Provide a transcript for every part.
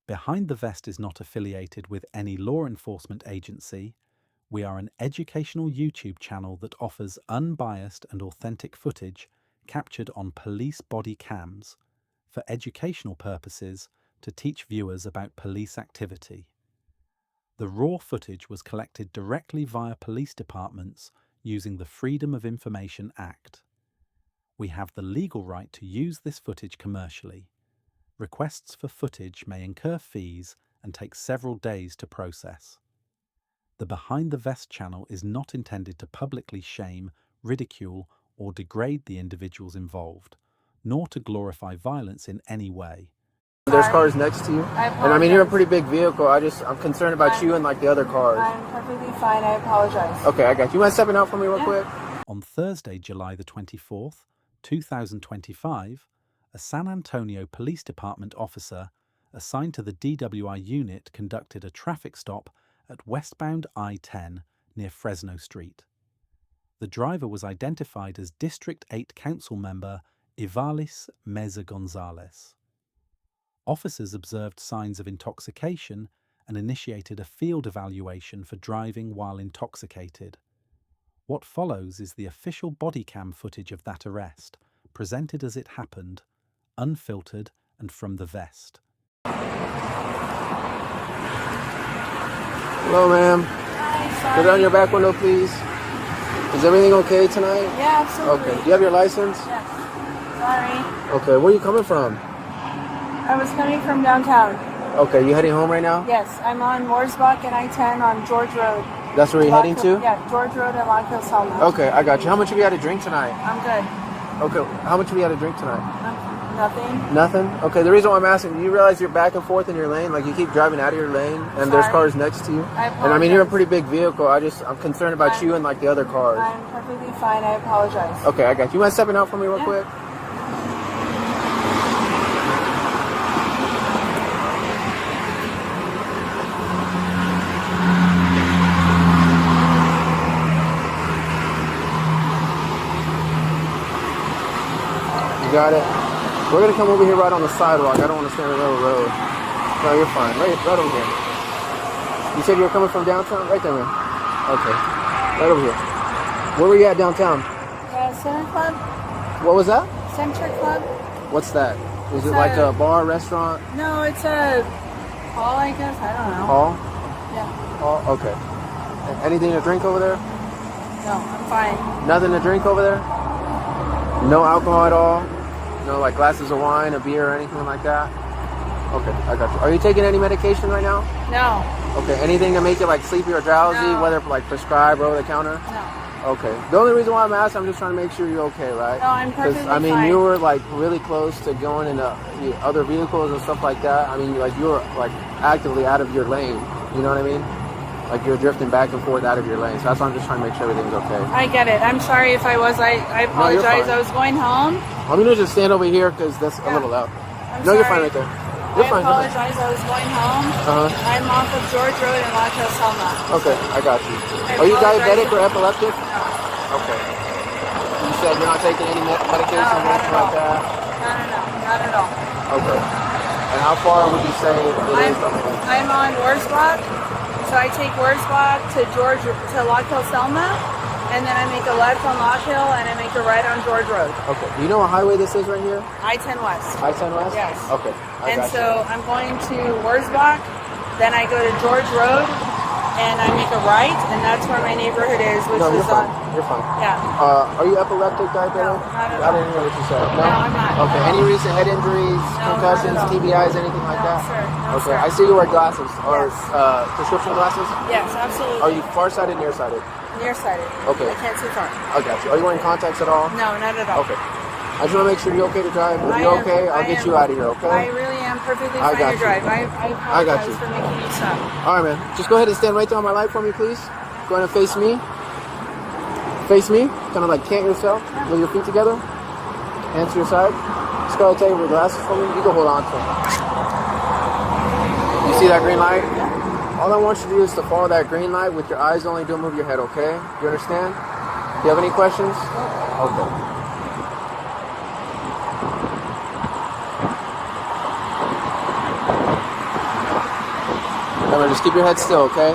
Behind the Vest is not affiliated with any law enforcement agency. We are an educational YouTube channel that offers unbiased and authentic footage captured on police body cams for educational purposes to teach viewers about police activity. The raw footage was collected directly via police departments using the Freedom of Information Act. We have the legal right to use this footage commercially. Requests for footage may incur fees and take several days to process. The Behind the Vest channel is not intended to publicly shame, ridicule, or degrade the individuals involved, nor to glorify violence in any way. There's cars next to you, and I mean you're a pretty big vehicle. I'm concerned about you and like the other cars. I'm perfectly fine. I apologize. Okay, I got you. You mind stepping out for me real quick? On Thursday, July the 24th, 2025, a San Antonio Police Department officer assigned to the DWI unit conducted a traffic stop at westbound I-10 near Fresno Street. The driver was identified as District 8 Councilmember Ivalis Meza-Gonzalez. Officers observed signs of intoxication and initiated a field evaluation for driving while intoxicated. What follows is the official body cam footage of that arrest, presented as it happened, unfiltered and from the Vest. Hello, ma'am. Hi, sorry. Put down your back window, please. Is everything okay tonight? Yeah, absolutely. Okay. Do you have your license? Yes. Sorry. Okay. Where are you coming from? I was coming from downtown. Okay. You heading home right now? Yes, I'm on Mooresbach and I-10 on George Road. That's where you're heading to? Yeah, George Road and Lock Hill, Selma. Okay, I got you. How much have you had to drink tonight? I'm good. Okay. How much have you had to drink tonight? Nothing. Nothing? Okay, the reason why I'm asking, do you realize you're back and forth in your lane? Like you keep driving out of your lane and there's cars next to you? And I mean, you're a pretty big vehicle. I'm concerned about you and like the other cars. I'm perfectly fine. I apologize. Okay, I got you. You mind stepping out for me real quick? You got it? We're going to come over here right on the sidewalk. I don't want to stand in the middle of the road. No, you're fine. Right over here. You said you were coming from downtown? Right there, man. Okay. Right over here. Where were you at downtown? Center Club. What was that? Center Club. What's that? Is it like a bar, restaurant? No, it's a hall, I guess. I don't know. Hall? Yeah. Hall? Okay. Anything to drink over there? No, I'm fine. Nothing to drink over there? No alcohol at all? No, like glasses of wine, a beer, or anything like that? Okay, I got you. Are you taking any medication right now? No. Okay, anything to make you like sleepy or drowsy, No. whether like prescribed or over the counter? No. Okay. The only reason why I'm asking, I'm just trying to make sure you're okay, right? No, I'm perfectly I mean, fine. you were like really close to going into other vehicles and stuff like that. I mean, like you were like actively out of your lane. You know what I mean? Like you're drifting back and forth out of your lane. So that's why I'm just trying to make sure everything's okay. I get it. I'm sorry if I was. I apologize. fine. I was going home. I'm gonna just stand over here because that's a little loud. I'm No, you're sorry. fine right there. You're fine. I apologize. I was going home. I'm off of George Road in Lock Hill, Selma. Okay, I got you. Are you diabetic or epileptic? No. Okay. You said you're not taking any medication or anything like that? No, not at all. Okay. And how far would you say it is? I'm on Mooresbach, so I take Mooresbach to Lock Hill, Selma, and then I make a left on Lock Hill, and I make a right on George Road. Okay. Do you know what highway this is right here? I-10 West. I-10 West? Yes. Okay. And so I'm going to Mooresbach, then I go to George Road, and I make a right, and that's where my neighborhood is, which No, is you're fine. on. You're fine. Yeah. Are you epileptic, diabetic? No, not at I all. didn't hear what you said. No, I'm not. Okay. Any recent head injuries, No, concussions, not at all. TBIs, anything like No, that? sir. No, Okay. sir. I see you wear glasses. Or Yes. prescription glasses? Yes, absolutely. Are you farsighted, nearsighted? Nearsighted. Okay. I can't see far. I got you. Are you wearing contacts at all? No, not at all. Okay. I just want to make sure you're okay to drive. If you're okay, I'll get you out of here, okay? I really am perfectly I fine got to you. drive. I I got apologize you. for making you stop. All right, man. Just go ahead and stand right there on my light for me, please. Go ahead and face me. Face me. Kind of like cant yourself with your feet together. Hands to your side. Just go ahead and take your glasses for me. You can hold on to them. You see that green light? All I want you to do is to follow that green light with your eyes only. Don't move your head, okay? You understand? Do you have any questions? Okay. Remember, just keep your head still, okay?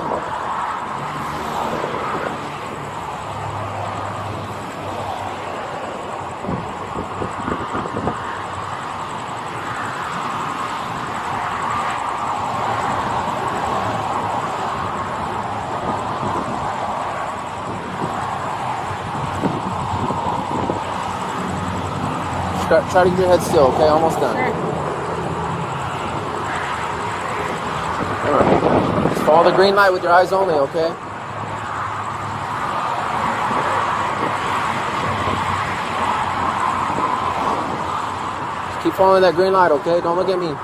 Try to keep your head still, okay? Almost done. Alright. Just follow the green light with your eyes only, okay? Just keep following that green light, okay? Don't look at me.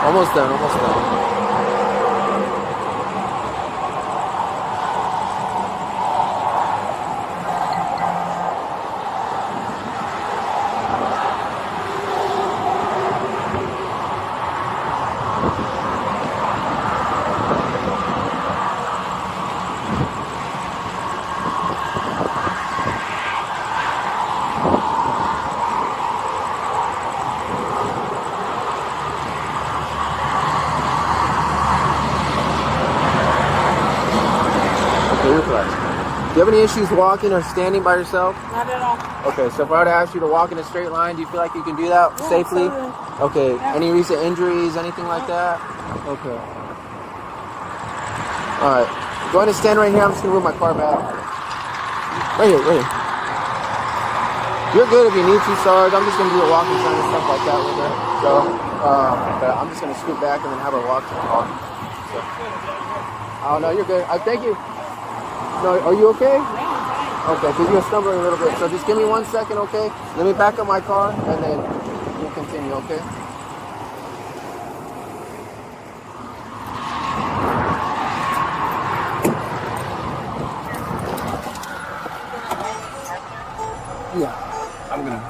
Almost done, almost done. Do you have any issues walking or standing by yourself? Not at all. Okay, so if I were to ask you to walk in a straight line, do you feel like you can do that safely? Absolutely. Okay, Yeah. Any recent injuries, anything like that? Okay. Alright, go ahead and stand right here. I'm just going to move my car back. Right here, right here. You're good if you need to, Sarge. I'm just going to do a walking sign and stuff like that with her. So, but I'm just going to scoot back and then have her walk to the car. So. Oh, no, you're good. Thank you. No, are you okay? Okay, because you're stumbling a little bit. So just give me 1 second, okay? Let me back up my car, and then we'll continue, okay? Yeah, I'm gonna.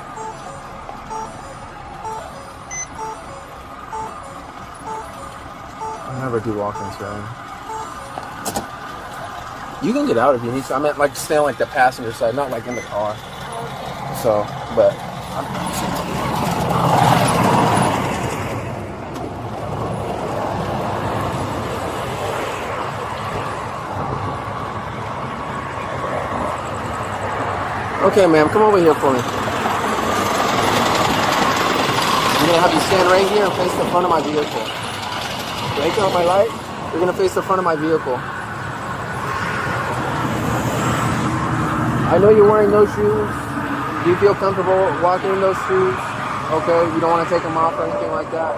I never do walk-ins, right? You can get out if you need to. I meant like stay on like the passenger side, not like in the car. So, but. Okay, ma'am, come over here for me. I'm gonna have you stand right here and face the front of my vehicle. Right there on my light, you're gonna face the front of my vehicle. I know you're wearing those shoes. Do you feel comfortable walking in those shoes? Okay, you don't want to take them off or anything like that?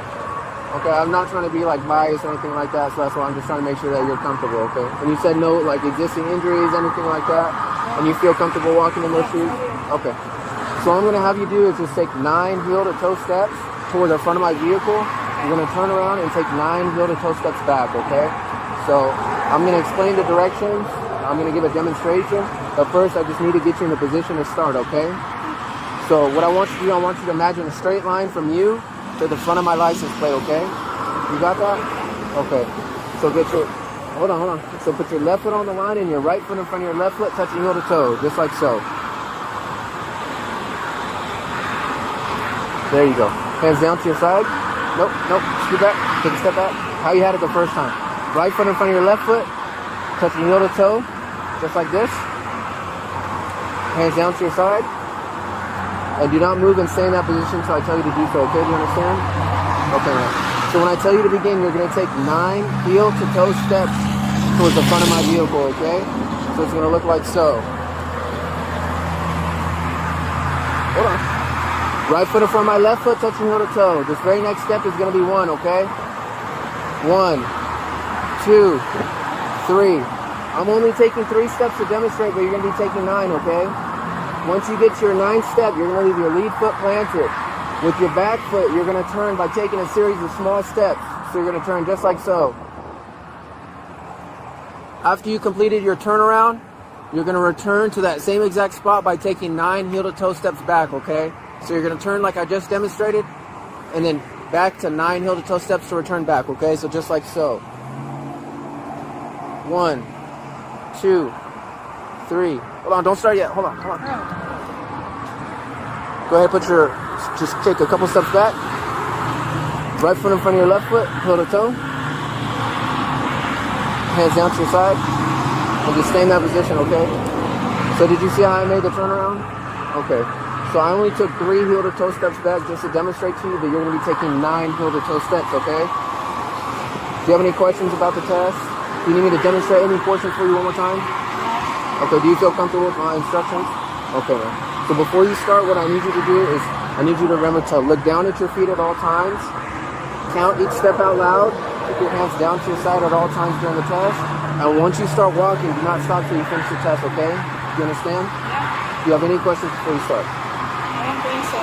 Okay, I'm not trying to be like biased or anything like that, so that's why I'm just trying to make sure that you're comfortable, okay? And you said no like existing injuries, anything like that, and you feel comfortable walking in those shoes? Okay. So what I'm going to have you do is just take 9 heel-to-toe steps toward the front of my vehicle. You're going to turn around and take 9 heel-to-toe steps back, okay? So I'm going to explain the directions. I'm going to give a demonstration. But first, I just need to get you in a position to start, okay? So what I want you to do, I want you to imagine a straight line from you to the front of my license plate, okay? You got that? Okay. So get your, hold on. So put your left foot on the line and your right foot in front of your left foot, touching heel to toe, just like so. There you go. Hands down to your side. Nope. Scoot back. Take a step back. How you had it the first time. Right foot in front of your left foot, touching heel to toe, just like this. Hands down to your side. And do not move and stay in that position until I tell you to do so, okay? Do you understand? Okay, right. So when I tell you to begin, you're going to take 9 heel-to-toe steps towards the front of my vehicle, okay? So it's going to look like so. Hold on. Right foot in front of my left foot, touching heel to toe. This very next step is going to be 1, okay? 1, 2, 3. I'm only taking 3 steps to demonstrate, but you're going to be taking 9, okay? Once you get to your 9th step, you're going to leave your lead foot planted. With your back foot, you're going to turn by taking a series of small steps. So you're going to turn just like so. After you completed your turnaround, you're going to return to that same exact spot by taking 9 heel-to-toe steps back, okay? So you're going to turn like I just demonstrated, and then back to 9 heel-to-toe steps to return back, okay? So just like so. 1, 2, 3. Hold on, don't start yet. Hold on. Go ahead, just take a couple steps back. Right foot in front of your left foot, heel-to-toe. Hands down to your side. And just stay in that position, okay? So did you see how I made the turnaround? Okay. So I only took 3 heel-to-toe steps back just to demonstrate to you that you're going to be taking 9 heel-to-toe steps, okay? Do you have any questions about the test? Do you need me to demonstrate any portion for you one more time? Okay, do you feel comfortable with my instructions? Okay, man. So before you start, what I need you to do is I need you to remember to look down at your feet at all times. Count each step out loud. Keep your hands down to your side at all times during the test. And once you start walking, do not stop till you finish the test, okay? Do you understand? Yeah. Do you have any questions before you start? I don't think so.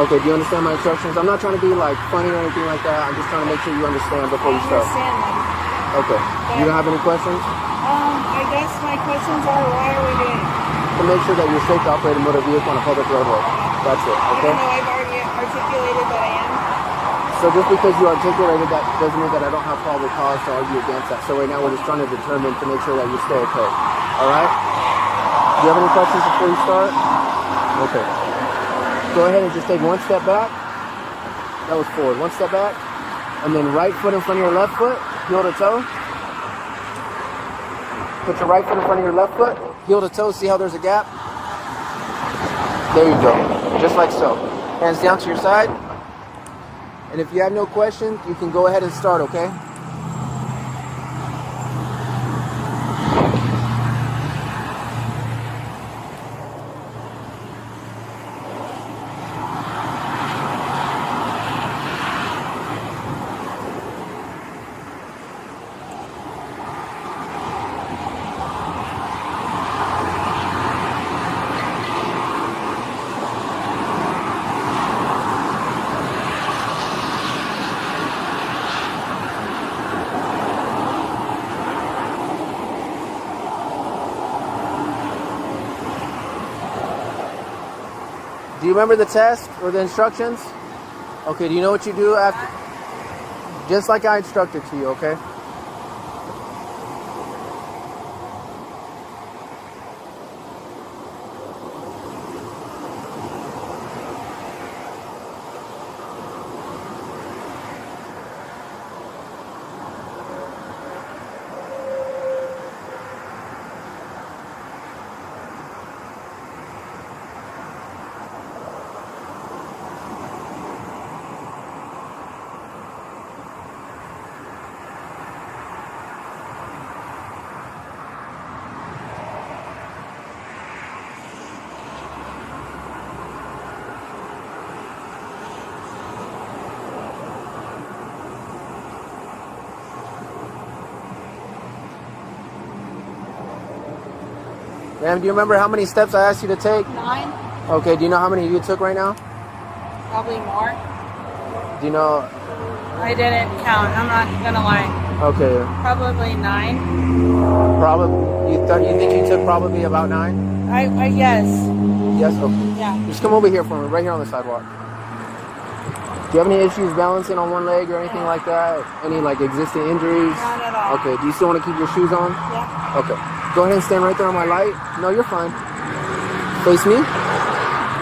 Okay, do you understand my instructions? I'm not trying to be like funny or anything like that. I'm just trying to make sure you understand before you start. I understand them. Okay. You don't have any questions? I guess my questions are, why are we doing it? To make sure that you're safe to operate a motor vehicle on a public roadway. That's it, okay? Even though I've already articulated that I am. So just because you articulated that doesn't mean that I don't have probable cause to argue against that. So right now we're just trying to determine to make sure that you're still okay. All right? Do you have any questions before you start? Okay. Go ahead and just take 1 step back. That was forward. 1 step back. And then right foot in front of your left foot, heel to toe. Put your right foot in front of your left foot, heel to toe. See how there's a gap? There you go. Just like so. Hands down to your side. And if you have no questions, you can go ahead and start, okay? Do you remember the test or the instructions? Okay, do you know what you do after? Just like I instructed to you, okay? Ma'am, do you remember how many steps I asked you to take? 9. Okay, do you know how many you took right now? Probably more. Do you know? I didn't count. I'm not gonna lie. Okay. Probably 9. Probably. You think you took probably about 9? I yes. Yes. Okay. Yeah. Just come over here for me, right here on the sidewalk. Do you have any issues balancing on one leg or anything like that? Any like existing injuries? Not at all. Okay. Do you still want to keep your shoes on? Yeah. Okay. Go ahead and stand right there on my light. No, you're fine. Face me.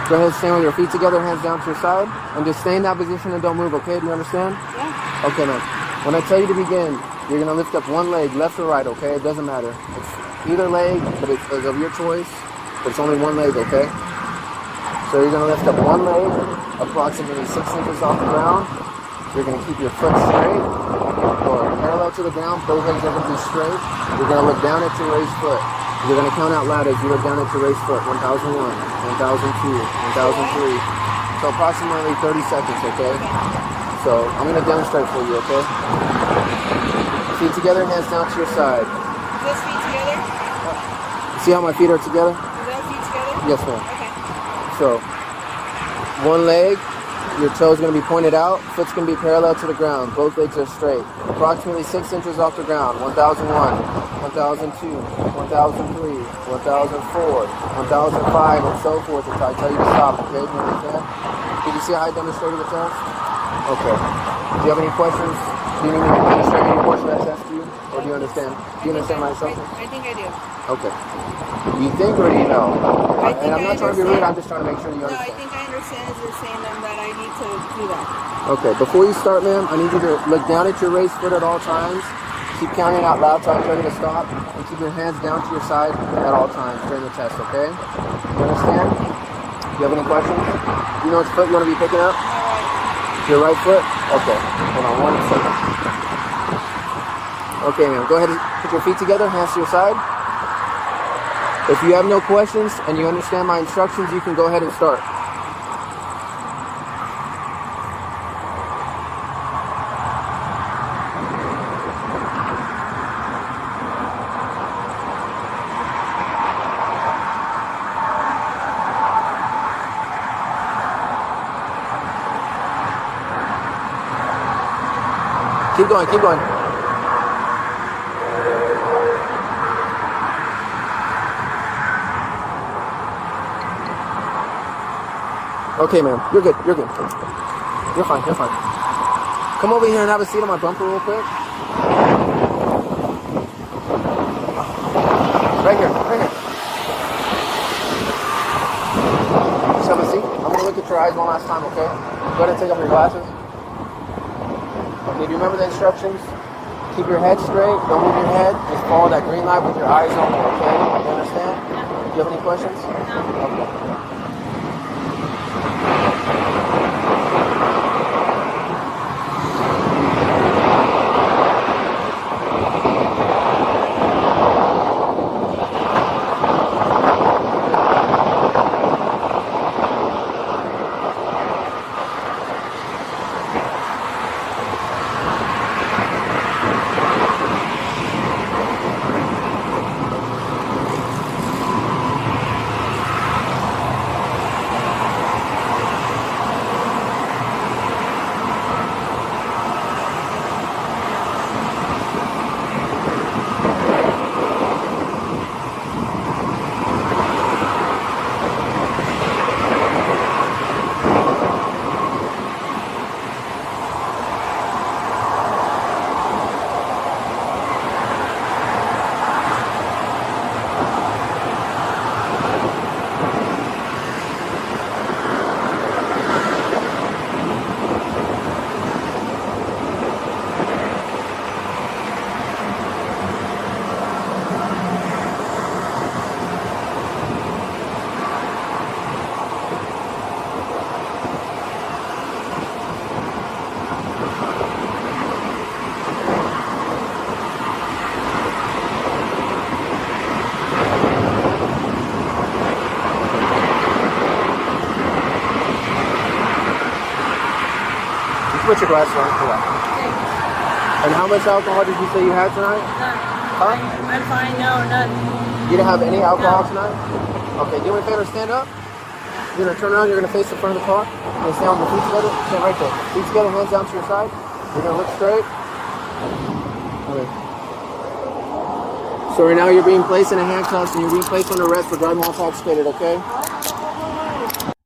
Go ahead and stand with your feet together, hands down to your side, and just stay in that position and don't move, okay? Do you understand? Yeah. Okay, man. When I tell you to begin, you're going to lift up one leg, left or right, okay? It doesn't matter. It's either leg, but it's of your choice. But it's only one leg, okay? So you're going to lift up one leg, approximately 6 inches off the ground. You're going to keep your foot straight or parallel to the ground. Both legs are going to be straight. You're going to look down at your raised foot. You're going to count out loud as you look down at your raised foot. 1001, 1002, 1003. So approximately 30 seconds, okay? So I'm going to demonstrate for you, okay? Feet together, hands down to your side. Is this feet together? See how my feet are together? Is that feet together? Yes, ma'am. Okay. So one leg, Your toe is going to be pointed out. Foot's going to be parallel to the ground. Both legs are straight. Approximately 6 inches off the ground. 1001, 1002, 1003, 1004, 1005, and so forth until I tell you to stop, okay? Do you understand? Did you see how I demonstrated the test? Okay. Do you have any questions? Do you need me to demonstrate any portion of that test to you? Or do you understand? Do you understand my instructions? I think I do. Okay. You think or do you know? I think And I'm not trying to be rude, I'm just trying to make sure you No, I understand. think I understand as you're saying them that I need to do that. Okay, before you start, ma'am, I need you to look down at your raised foot at all times. Keep counting out loud till I tell you to stop. And keep your hands down to your side at all times during the test, okay? You understand? Do you have any questions? Do you know which foot you want to be picking up? Your right foot? Okay. Hold on 1 second. Okay, ma'am. Go ahead and put your feet together, hands to your side. If you have no questions and you understand my instructions, you can go ahead and start. Keep going, keep going. Okay, ma'am. You're good. You're good. You're fine. You're fine. Come over here and have a seat on my bumper real quick. Right here. Right here. Just have a seat. I'm going to look at your eyes one last time, okay? Go ahead and take off your glasses. Okay, do you remember the instructions? Keep your head straight. Don't move your head. Just follow that green light with your eyes only, okay? You understand? Do you have any questions? No. Okay. Put your glasses on for that. And how much alcohol did you say you had tonight? None. Huh? I'm fine. No, none. You didn't have any alcohol No. tonight? Okay, do me a favor, stand up. You're gonna turn around, you're gonna face the front of the car. You're gonna stand with your feet together. Stand right there. Feet together, hands down to your side. You're gonna look straight. Okay. So right now you're being placed in a handcuffs and you're being placed under arrest for driving while intoxicated, okay?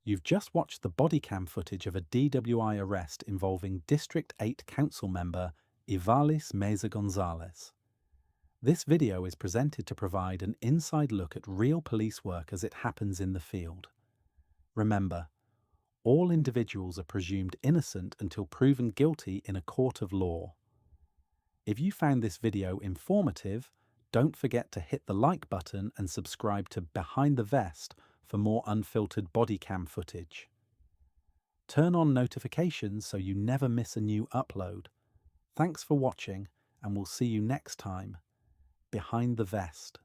You've just watched the body cam footage of a DWI arrest involving District 8 Councilmember Ivalis Meza-Gonzalez. This video is presented to provide an inside look at real police work as it happens in the field. Remember, all individuals are presumed innocent until proven guilty in a court of law. If you found this video informative, don't forget to hit the like button and subscribe to Behind the Vest for more unfiltered body cam footage. Turn on notifications so you never miss a new upload. Thanks for watching, and we'll see you next time, Behind the Vest.